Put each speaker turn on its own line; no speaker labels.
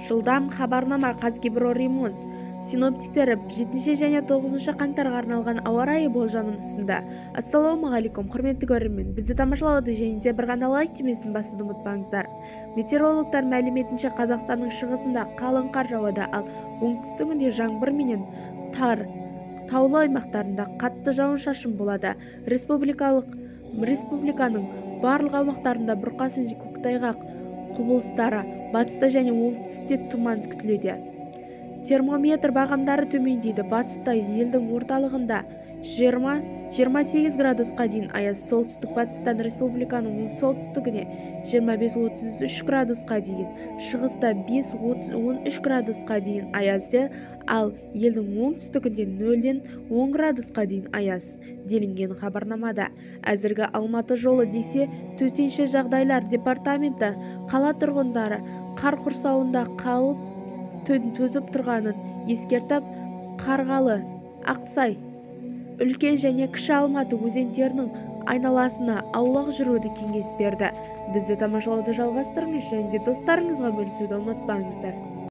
Жылдам хабарнама Қазгидроремонт. Синоптиктері 7 және 9 қаңтарға арналған ауа райы болжамын ұсынды. Ассалаумағалейкум, құрметті көрермен. Бізді тамашалауды және де бір ғана лайк түймесін басуды ұмытпаңыздар. Метеорологтар мәліметінше Қазақстанның шығысында қалың қар жауады, ал оңтүстігінде жаңбыр менен таулы аймақтарында қатты жауын-шашын болады. Республиканың барлық аумақтарында бұрқасын көктайғақ құбылыстары, батыста және оңтүстікте тұман күтілуде. Термометр бағамдары төмендейді. Батыста елдің орталығында 20-28 градусқа дейін аяз, солтүстік батыстан республиканың солтүстігіне 25-33 градусқа дейін, шығыста 5-13 градусқа дейін аязды, ал елдің оңтүстігінде 0-ден 10 градусқа дейін аяз, делінген хабарнамада. Әзіргі Алматы жолы десе, төтенше жағдайлар департаменті қала тұрғындары қар құрсауында қалып төзіп тұрғанын ескертіп, Қарғалы, Ақсай, Үлкен және Кіші Алматы өзендерінің айналасына аулақ жүруді кеңес берді. Бізді тамашалауды жалғастырыңыз және достарыңызға бөлісуді ұмытпаңыздар.